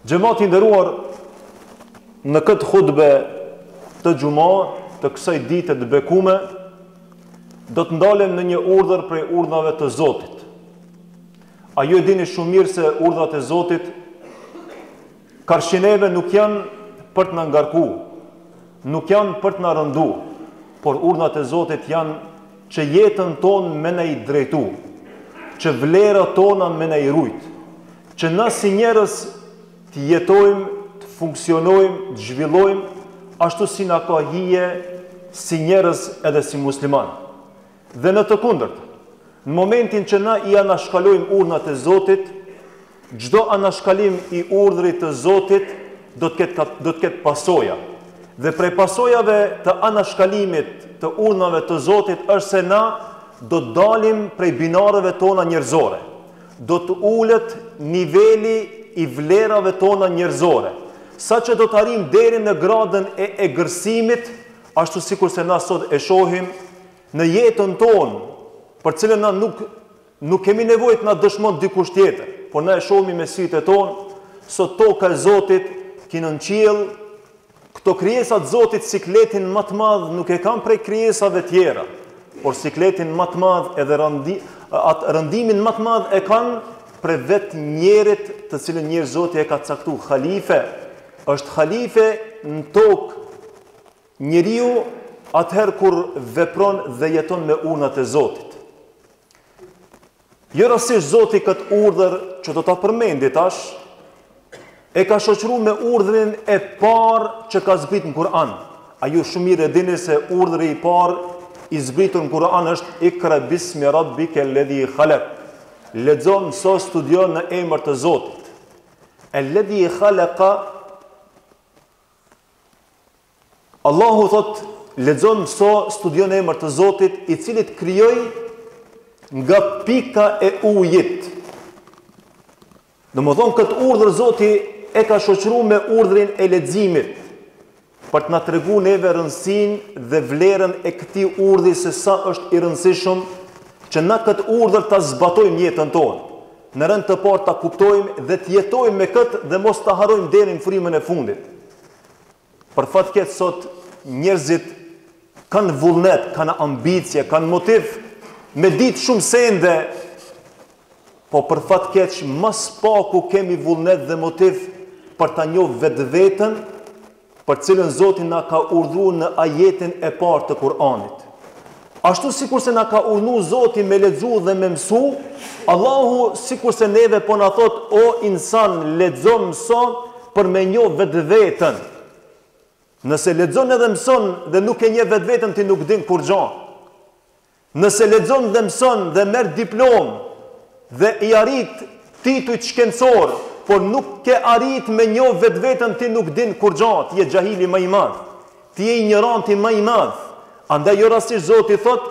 Xhamati i nderuar, në këtë hutbe të xumah të kësaj dite të bekume, do të ndalem në një urdhër prej urdhave të Zotit. A ju e dini shumë mirë se urdhat e Zotit karshineve nuk janë për të na ngarku, nuk janë për të na rëndu, por urdhat e Zotit janë që jetën tonë me na i drejtu, që vlerat tona me na i rujt, që na si njerëz të jetojmë, të funksionojmë, të zhvillojmë ashtu si na ka hije si njerëz edhe si musliman. Dhe në të kundërt, në momentin që na i anashkalojmë urdhat e Zotit, çdo anashkalim i urdhrit të Zotit do të ketë pasoja. Dhe prej pasojave të anashkalimit të urdhave të Zotit është se na do të dalim prej binareve tona njerëzore. Do të ulet niveli i vlerave tona njerëzore, sa që do të arrim deri në gradën e egërsimit, ashtu sikur se na sot e shohim në jetën tonë, për cilën na nuk kemi nevojë të na dëshmon dikush tjetër, por na e shohim me sytë tonë, sot toka e Zotit, kinë në qiell, këto krijesat Zotit sikletin më të madh nuk e kanë prej krijesave tjera, por sikletin më të madh edhe rëndimin më të madh e kanë për vetë njerit të cilën njerë Zoti e ka caktu. Khalife, është khalife në tokë njeriu atëherë kur vepron dhe jeton me urdhat e Zotit. Jo rastësisht Zoti këtë urdhër që do ta përmendi tash, e ka shoqëruar me urdhrin e parë që ka zbritur në Kur'an. A ju shumë mirë e dini se urdhri i parë i zbritur në Kur'an është Ikra bismi rabbike alladhi khalaq. Lexo, mëso, studio në emër të Zotit. Alladhi khalaqa. Allahu thot, lexo, mëso, studio në emër të Zotit, i cili të krijoi nga pika e ujit. Domethënë këtë urdhër Zoti e ka shoqëruar me urdhrin e leximit, për të na treguar neve rëndësinë dhe vlerën e këtij urdhri, se sa është i rëndësishëm që na këtë urdhër ta zbatojmë jetën tonë. Në rënd të parë ta kuptojmë dhe të jetojmë me këtë dhe mos ta harrojmë deri në frymën e fundit. Për fat keq sot njerëzit kanë vullnet, kanë ambicie, kanë motiv me ditë shumë sende, po për fat keq mas paku kemi vullnet dhe motiv për ta njohur vetveten, për cilën Zoti na ka urdhëruar në ajetin e parë të Kur'anit. Ashtu sikur se na ka urdhëruar Zoti me lexu dhe me mësu, Allahu sikur se neve po na thot, o insan, lexo, mëso për me njohur vetveten. Nëse lexon edhe mëson dhe nuk e njeh vetveten, ti nuk din kur gjë. Nëse lexon dhe mëson dhe merr diplomë dhe i arrit titull shkencor, por nuk ke arrit me njohur vetveten, ti nuk din kur gjë, ti je xahili më i madh. Ti je ignoranti më i madh. Andaj jo rastësisht Zoti thot,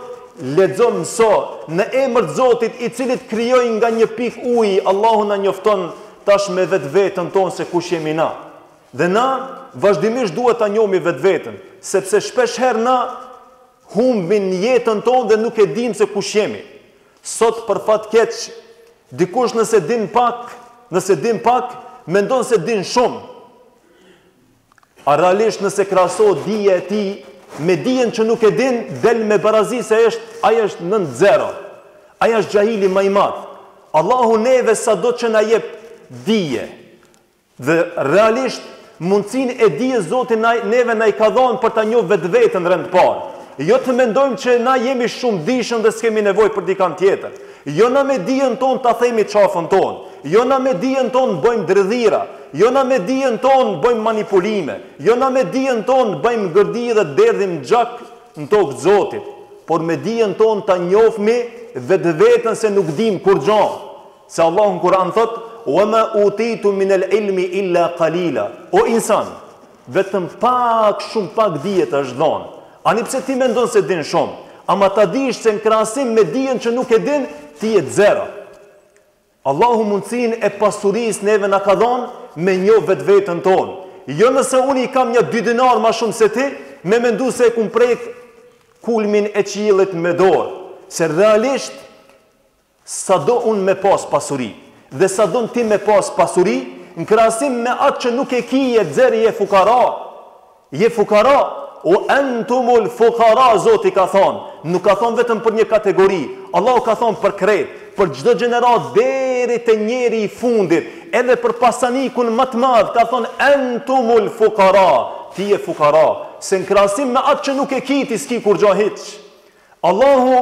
lexo, mëso, në emër të Zotit i cili të krijoi nga një pikë uji. Allahu na njofton tash me vetveten tonë se kush jemi na. Dhe na vazhdimisht duhet ta njohim vetveten, sepse shpesh herë na humbin jetën tonë dhe nuk e dim se kush jemi. Sot për fat keq, dikush nëse din pak, mendon se din shumë. A realisht nëse krahasohet dija e tij me dijen që nuk e din, del me barazi se ai është 9-0. Ai është xahili më i madh. Allahu neve sado që na jep dije. Dhe realisht mundësinë e dijes Zoti neve na i ka dhënë për ta njohur vetveten rend parë. Jo të mendojmë që na jemi shumë dishëm dhe s'kemi nevojë për dikant tjetër. Jo na me dijen tonë ta themi çafën tonë. Jo na me dijen tonë bëjmë dredhira. Jo na me dijen tonë bëjmë manipulime. Jo na me dijen tonë bëjmë gërdi dhe derdhim gjak në tokë Zotit. Por me dijen tonë ta njohmi vetveten se nuk dim kur gjë. Se Allahu në Kur'an thot, "Wa ma utitu min al-ilmi illa qalila." O insan, vetëm shumë pak dije të është dhënë. Ani pse ti mendon se din shumë, ama ta dish se në krahasim me dijen që nuk e din, ti je 0. Allahu mundësinë e pasurisë neve na ka dhënë me njoh vetveten tonë. Jo nëse unë i kam 2 dinar më shumë se ti, me mendu se e kum prek kulmin e qiellit me dorë. Se realisht sado unë me pas pasuri dhe sado ti me pas pasuri, në krahasim me atë që nuk e ki e dzeri je fukara. Je fukara. O entumul fukara, Zoti ka thonë. Nuk ka thonë vetëm për një kategori. Allahu ka thonë për krejt, për çdo gjenerat deri te njeri i fundit, edhe për pasanikun më të madh, ka thonë entumul fukara. Ti je fukara. Se në krahasim me atë që nuk e ki, ti s'ki kur gjo hiç. Allahu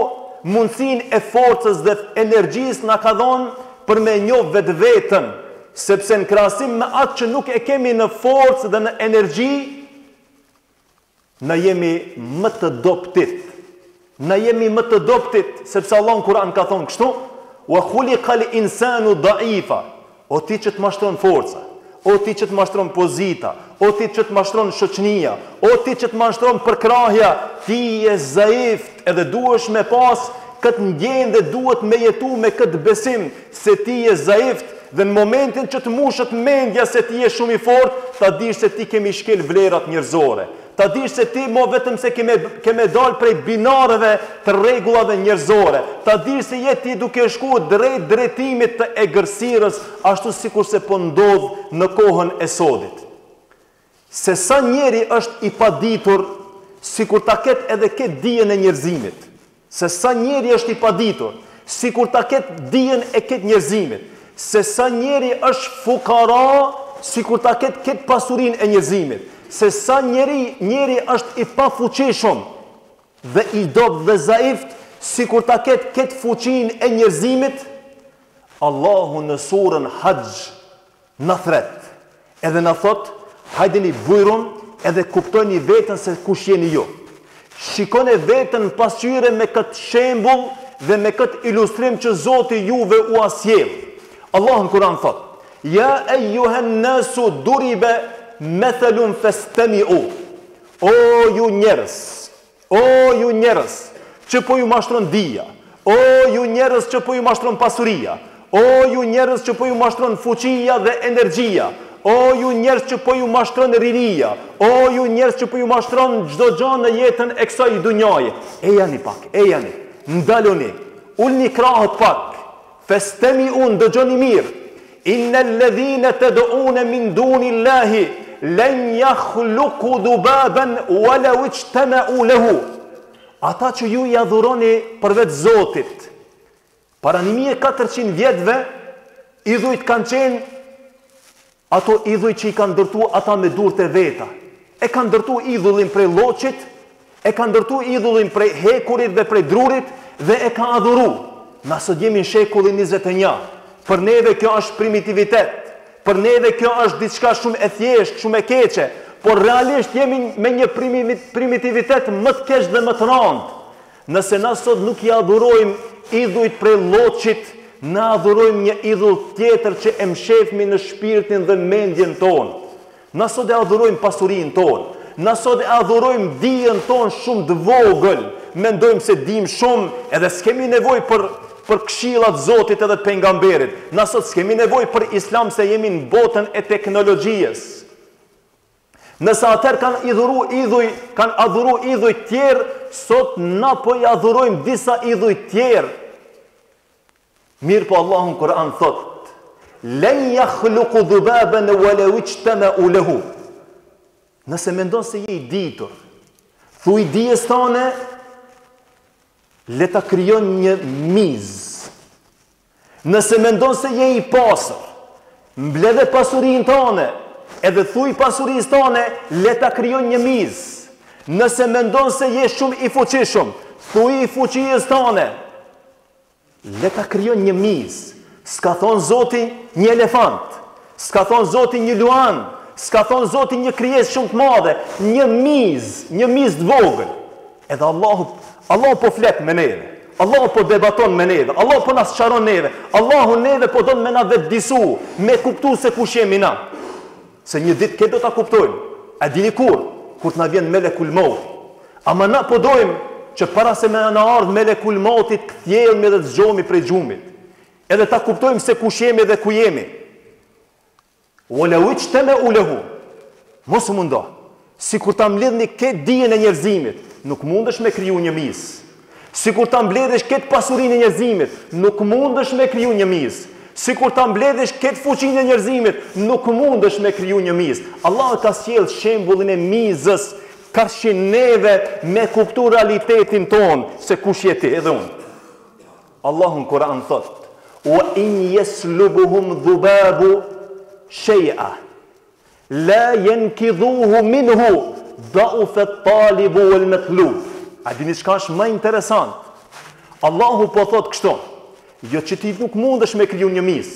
mundësin e forcës dhe energjisë na ka dhënë për me njoh vetveten, sepse në krahasim me atë që nuk e kemi në forcë dhe në energji, na jemi më të dobtit. Na jemi më të dobtit, sepse Allah në Kur'an ka thonë kështu: "Wa khuliqal insanu da'ifa." O ti që të mashtron forca, o ti që të mashtron pozita, o ti që të mashtron shoqënia, o ti që të mashtron përkrahja, ti je zaift, edhe duhesh me pas këtë ndjenjë dhe duhet me jetu me këtë besim se ti je zaift, dhe në momentin që të mushët mendja se ti je shumë i fortë, ta dish se ti kemi shkel vlerat njerëzore. Ta dish se ti mo vetëm se keme dal prej binareve të rregullave njerëzore. Ta dish se je ti duke shku drejt drejtimit të egërsirës, ashtu sikur se po ndodh në kohën e sodit. Se sa njeri është i paditur, sikur ta ketë edhe ketë dijen e njerëzimit. Se sa njeri është i paditur, sikur ta ketë dijen e ketë njerëzimit. Se sa njeri është fukara, sikur ta ketë pasurinë e njerëzimit. Se sa njeri është i pafuqishëm dhe i dob dhe zaift, sikur ta ketë fuqinë e njerëzimit. Allahu në surën Hajj na thret, edhe na thot: hajdeni bujrum edhe kuptoni veten se kush jeni ju. Shikoni veten pasqyre me këtë shembull dhe me këtë ilustrim që Zoti juve u asjell. Allah në Kur'an thot: "Ja ejuhen nasu duribe methelun festemi'u." O ju njerëz që po ju mashtron dija, o ju njerëz që po ju mashtron pasuria, o ju njerëz që po ju mashtron fuqia dhe energjia, o ju njerëz që po ju mashtron rinia, o ju njerëz që po ju mashtron çdo gjë në jetën e kësaj dunjaje. Ejani pak, ejani, ndaloni, ulni krahët pak, festemi'u, ndëgjoni mirë. Innal ladhina tad'una min dunillahi len yakhluqu dubaban walau ijtama'u lahu. Ata që ju i adhuroni përveç Zotit, para 1400 vjetëve, idhujt kanë qenë ato idhujt që i kanë ndërtu ata me durët e veta. E kanë ndërtu idhullin prej lloçit, e kanë ndërtu idhullin prej hekurit dhe prej drurit, dhe e ka adhuru. Na sot jemi në shekullin 21. Për neve kjo është primitivitet. Për neve kjo është diçka shumë e thjeshtë, shumë e keqe, por realisht jemi me një primitivitet më të keq dhe më të rëndë. Nëse na sot nuk i adhurojmë idhujt prej lloçit, na adhurojmë një idhull tjetër që e mshefmi në shpirtin dhe mendjen tonë. Na sot e adhurojmë pasurinë tonë. Na sot e adhurojmë dijen tonë shumë të vogël. Mendojmë se dim shumë edhe s'kemi nevojë për këshillat Zotit edhe të pejgamberit. Na sot s'kemi nevojë për islam se jemi në botën e teknologjisë. Nëse atëherë kanë adhuru idhuj tjerë, sot na po i adhurojmë disa idhuj tjerë. Mirë po Allahu në Kur'an thot: "Len yakhluqu dhubaban walau ijtama'u lahu." Nëse mendon se je i ditur, thuj dijes tone, le ta krijon një mizë. Nëse mendon se je i pasur, mbledhe pasurinë tone, edhe thuj pasurisë tone, le ta krijon një mizë. Nëse mendon se je shumë i fuqishëm, thuj i fuqisë tone, le ta krijon një mizë. S'ka thonë Zoti një elefant, s'ka thonë Zoti një luan, s'ka thonë Zoti një krijesë shumë të madhe, një mizë të vogël. Edhe Allahu po flet me neve. Allahu po debaton me neve. Allahu po na sqaron neve. Allahu neve po don me na vetdisu, me kuptu se kush jemi na. Se një ditë këtë do ta kuptojmë. A dini kur të na vjen melekul maut. Ama na po dojmë që para se me na ardh melekul mautit, kthjehemi dhe të zgjohemi prej xhumit. Edhe ta kuptojmë se kush jemi dhe ku jemi. Wala ijtama'u lahu. Mos mundo. Sikur ta mbledhni këtë dijen e njerëzimit, nuk mundesh me kriju një mizë. Sikur ta mbledhësh këtë pasurinë e njerëzimit, nuk mundesh me kriju një mizë. Sikur ta mbledhësh këtë fuqinë e njerëzimit, nuk mundesh me kriju një mizë. Allah ka sjell shembullin e mizës, karshin neve me kuptu realitetin ton, se kush je ti, edhe unë. Allahu në Kur'an thot: "Wa in yaslubuhum dhubabu shay'a la yankidhuhu minhu da'ufa at-talibu wal matlub." A dini çka është më interesant? Allahu po thot kështu: jo që ti nuk mundesh me kriju një mizë.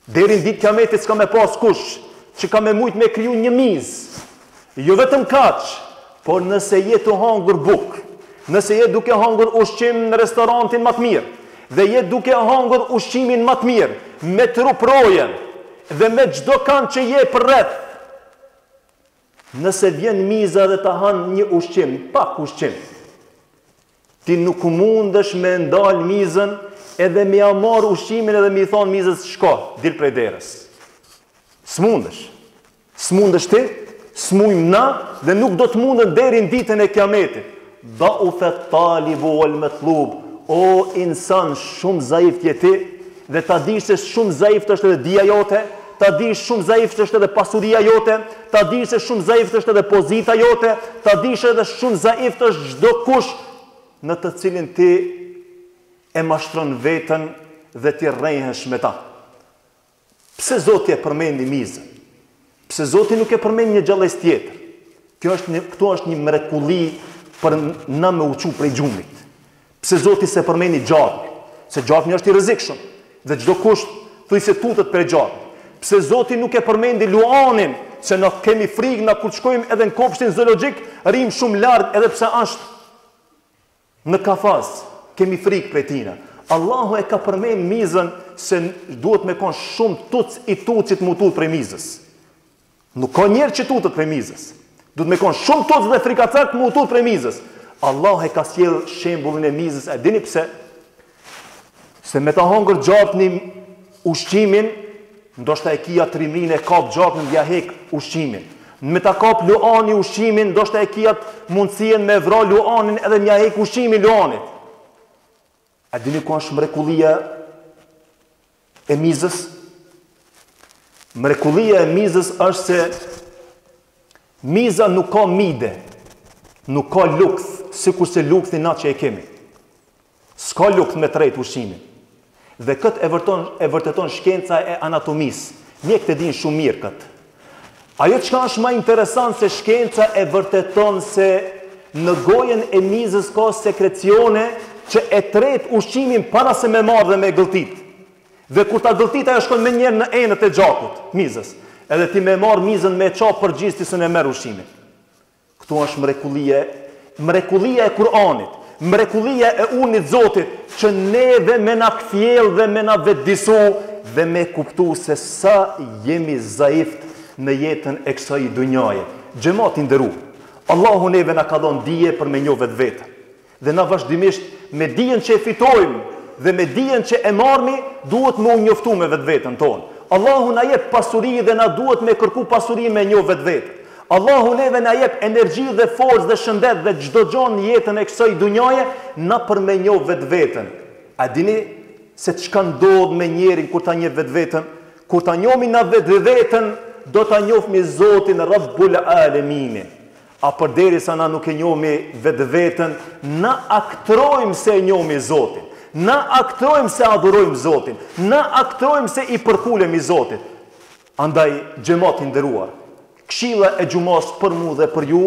Deri në ditë kiametit s'ka me pas kush që ka me mujt me kriju një mizë. Jo vetëm kaq, por nëse je të hangur buk, nëse je duke hangur ushqim në restorantin më të mirë, dhe je duke hangur ushqimin më të mirë, me truprojen dhe me çdo kan që je përreth, nëse vjen miza dhe ta han një ushqim, pak ushqim, ti nuk mundesh me ndal mizën edhe me amar ushqimin edhe me i thonë mizës shko, dil prej derës. S'mundesh. S'mundesh ti, s'mujmë na, dhe nuk do të mundën deri në ditën e kiametit. Da'ufa at-talibu wal matlub. O insan, shumë zaif je ti, dhe ta dish se shumë zaif është edhe dia jote, ta dish shumë zaif është edhe pasuria jote, ta dish se shumë zaif është edhe pozita jote, ta dish edhe shumë zaif është çdo kush në të cilin ti e mashtron veten dhe ti rrehesh me ta. Pse Zoti e përmendi mizën? Pse Zoti nuk e përmend një gjallës tjetër? Këtu është një mrekulli për na me uçu prej gjumit. Pse Zoti se përmendi gjarmin? Se gjarmi është i rrezikshëm dhe çdo kush thuaj se tutet për gjarmin. Pse Zoti nuk e përmendi luanin? Se na kemi frikë na kur shkojmë edhe në kopshtin zoologjik, rrim shumë lart edhe pse është në kafaz. Kemi frikë prej tina. Allahu e ka përmend mizën se duhet me kon shumë tuc i tucit mu tut prej mizës. Nuk ka njerë që tutet prej mizës. Duhet me kon shumë tuc dhe frikacak mu tut prej mizës. Allahu e ka sjell shembullin e mizës. E dini pse? Se me ta hongër gjapni ushqimin, ndoshta e kia trimrin e kap gjapnin dhe ja hek ushqimin. Me ta kap luani ushqimin, ndoshta e kia mundësien me vra luanin edhe me ja hek ushqimin luanit. A dini ku është mrekullia e mizës? Mrekullia e mizës është se miza nuk ka mide, nuk ka lukth, sikur se lukthi na që e kemi. S'ka lukth me tret ushqimin. Dhe këtë e vërteton shkenca e anatomisë. Mjekët e dinë shumë mirë këtë. Ajo çka është më interesant se shkenca e vërteton se në gojen e mizës ka sekrecione që e tret ushqimin para se me marrë dhe me gëlltit. Dhe kur ta gëlltit ajo shkon me njerë në enët e gjakut, mizës. Edhe ti me marrë mizën me qapë përgjithësi se ne merr ushqimin. Këtu është mrekullia e Kur'anit, mrekullia e unit Zotit, që neve me na kthjell dhe me na vetdisu dhe me kuptu se sa jemi zaift në jetën e kësaj dunjaje. Xhamati nderuar, Allahu neve na ka dhënë dije për me njoh vetveten. Dhe na vazhdimisht me dijen që e fitojmë dhe me dijen që e marrmi, duhet me u njoftu me vetveten tonë. Allahu na jep pasuri dhe na duhet me kërku pasuri me njoh vetveten. Allahu neve na jep energji dhe forcë dhe shëndet dhe çdo gjë në jetën e kësaj dunjaje na për me njoh vetveten. A dini se çka ndodh me njerin kur ta njeh vetveten? Kur ta njohmi na vetveten, do ta njohmi Zotin Rabbul Alamin. A përderisa na nuk e njohmi vetveten, na aktrojmë se e njohmi Zotin. Na aktrojmë se adhurojmë Zotin. Na aktrojmë se i përkulemi Zotit. Andaj xhamati nderuar, këshilla e xumas për mua dhe për ju,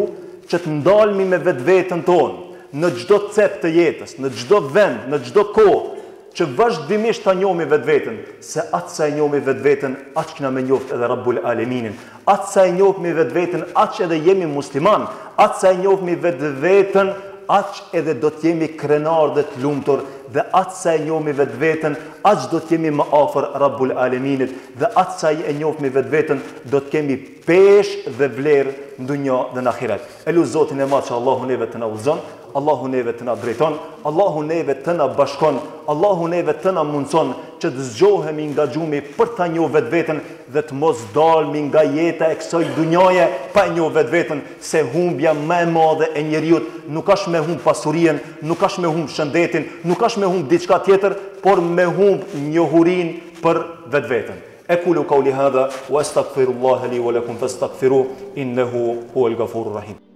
që të ndalmi me vetveten tonë në çdo cep të jetës, në çdo vend, në çdo kohë, që vazhdimisht ta njohmi vetveten, se atë sa e njohmi vetveten, aq që na më njoft edhe Rabbul Aleminin. Atë sa e njohmi vetveten, aq edhe jemi musliman. Atë sa e njohmi vetveten, aq edhe do të jemi krenar dhe të lumtur. Dhe atë sa e njohmi vetveten, aq do të jemi më afër Rabbul Aleminit. Dhe atë sa e njohmi vetveten, do të kemi peshë dhe vlerë në dunjë dhe në ahiret. Elu Zotin e madh që Allahu neve të na udhëzon, Allahu neve të na drejton, Allahu neve të na bashkon, Allahu neve të na mundson që të zgjohemi nga gjumi për ta njohur vetveten dhe të mos dalmi nga jeta e kësaj dunjaje pa e njohur vetveten, se humbja më e madhe e njeriu nuk është me humb pasurinë, nuk është me humb shëndetin, nuk është me humb diçka tjetër, por me humb njohurinë për vetveten. أقول قولي هذا وأستغفر الله لي ولكم فاستغفروه إنه هو الغفور الرحيم.